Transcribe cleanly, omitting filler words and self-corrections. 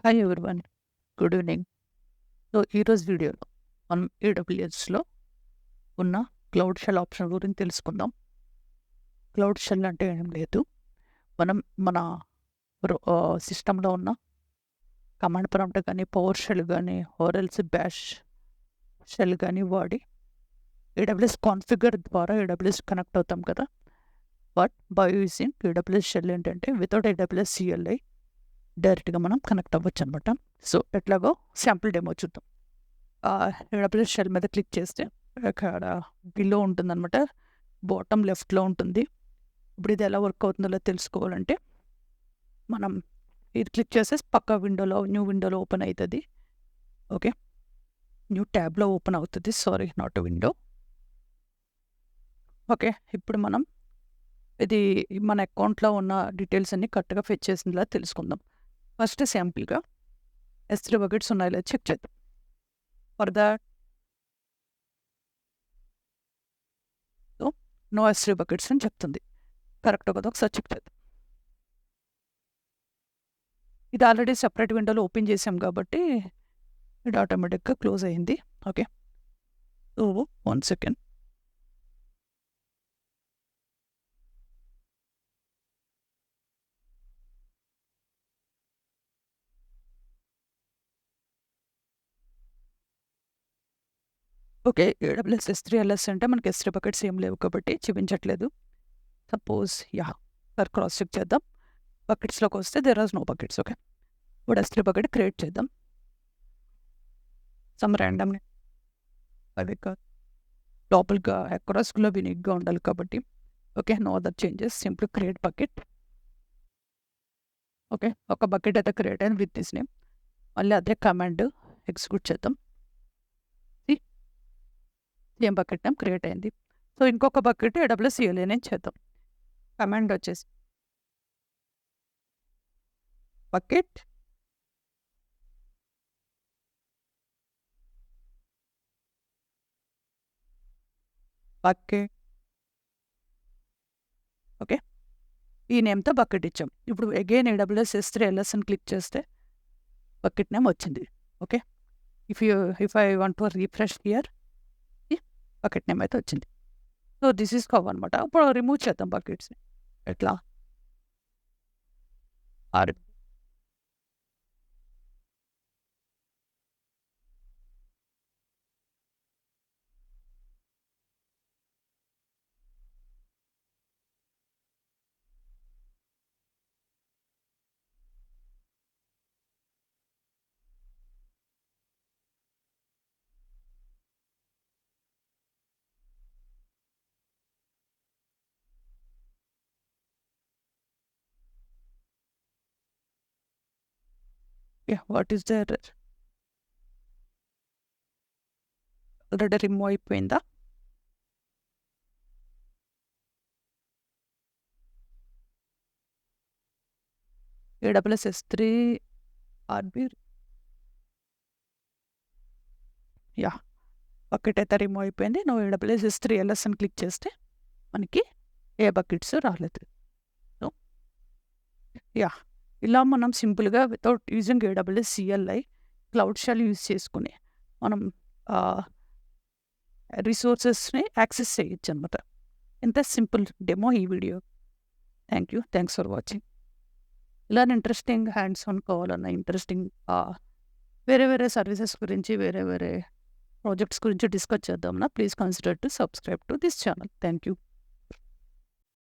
Hi everyone. Good evening. So, ఈరోజు వీడియోలో మనం ఏడబ్ల్యూఎస్‌లో ఉన్న క్లౌడ్ షెల్ ఆప్షన్ గురించి తెలుసుకుందాం. క్లౌడ్ షెల్ అంటే ఏం లేదు. మనం మన సిస్టమ్‌లో ఉన్న కమాండ్ ప్రాంప్ట్ గానీ, పవర్ షెల్ గానీ, ఆర్ ఎల్స్ బ్యాష్ షెల్ గానీ వాడి ఏడబ్ల్యూఎస్ కాన్ఫిగర్ ద్వారా ఏడబ్ల్యూఎస్ కనెక్ట్ అవుతాం కదా! But by using AWS shell ఏంటంటే వితౌట్ ఏడబ్ల్యూఎస్ సిఎల్ఐ డైరెక్ట్‌గా మనం కనెక్ట్ అవ్వచ్చనమాట. సో, ఎట్లాగో శాంపుల్ డెమో చూద్దాం. ఏడబ్ల్యూఎస్ షెల్ మీద క్లిక్ చేస్తే అక్కడ బిలో ఉంటుందనమాట. బాటమ్ లెఫ్ట్‌లో ఉంటుంది. ఇప్పుడు ఇది ఎలా వర్క్ అవుతుందో తెలుసుకోవాలంటే మనం ఇది క్లిక్ చేసేసి పక్క విండోలో న్యూ విండోలో ఓపెన్ అవుతుంది. ఓకే. న్యూ ట్యాబ్‌లో ఓపెన్ అవుతుంది. Sorry, not window. ఓకే. ఇప్పుడు మనం ఇది మన అకౌంట్‌లో ఉన్న డీటెయిల్స్ అన్నీ కరెక్ట్‌గా ఫెచ్ చేసిందిలా తెలుసుకుందాం. ఫస్ట్ శాంపుల్‌గా S3 బకెట్స్ ఉన్నాయో లేదో చెక్ చేద్దాం. For that no S3 buckets అని చెప్తుంది. కరెక్టో కాదో ఒకసారి చెక్ చేద్దాం. ఇది ఆల్రెడీ సెపరేట్ విండోలో ఓపెన్ చేసాం కాబట్టి ఇది ఆటోమేటిక్‌గా క్లోజ్ అయింది. Okay. So, 1 second. Okay. AWS S3 LS అంటే మనకి S3 బకెట్స్ ఏం లేవు కాబట్టి చూపించట్లేదు. సపోజ్ ఒకసారి క్రాస్ చెక్ చేద్దాం. బకెట్స్‌లోకి వస్తే there are no buckets. Okay. ఇప్పుడు S3 బకెట్ క్రియేట్ చేద్దాం. సమ్ ర్యాండమ్ అవి కాదు. లోపలిగా అక్రాస్‌లో యూనిక్‌గా ఉండాలి కాబట్టి okay. No other changes. Simple create bucket. Okay. ఒక బకెట్ అయితే క్రియేట్ అయింది విత్ దిస్ నేమ్. మళ్ళీ అదే కమాండ్ ఎగ్జిక్యూట్ చేద్దాం. సేమ్ బకెట్ నేమ్ క్రియేట్ అయింది. సో, ఇంకొక బకెట్ ఏడబ్ల్యూఎస్ సిఎల్ఐ నుంచి చేద్దాం. కమాండ్ వచ్చేసి బకెట్ బకెట్ ఓకే. ఈ నేమ్‌తో బకెట్ ఇచ్చాం. ఇప్పుడు అగైన్ ఏడబ్ల్యూఎస్ S3 LS అని క్లిక్ చేస్తే బకెట్ నేమ్ వచ్చింది. Okay. If I want to refresh here bucket name అయితే వచ్చింది. సో, దిస్ ఈస్ హౌ అనమాట. ఇప్పుడు రిమూవ్ చేద్దాం బకెట్స్‌ని. ఎట్లా? Or what is the error? Already remove అయిపోయిందా? ఏడబ్ల్యూఎస్ S3 ఆర్‌బీ బకెట్ అయితే రిమూవ్ అయిపోయింది. నో ఏడబ్ల్యూఎస్ S3 LS అని క్లిక్ చేస్తే మనకి ఏ బకెట్స్ రాలేదు. సో, ఇలా మనం సింపుల్‌గా without using AWS CLI cloud shell use చేసుకొని మనం రిసోర్సెస్‌ని యాక్సెస్ చేయొచ్చనమాట. ఎంత సింపుల్ డెమో ఈ వీడియో. Thanks for watching. ఇలానే ఇంట్రెస్టింగ్ హ్యాండ్స్ ఆన్ కావాలన్నా ఇంట్రెస్టింగ్ వేరే వేరే సర్వీసెస్ గురించి వేరే వేరే ప్రాజెక్ట్స్ గురించి డిస్కస్ చేద్దామన్నా please consider to subscribe to this channel. Thank you.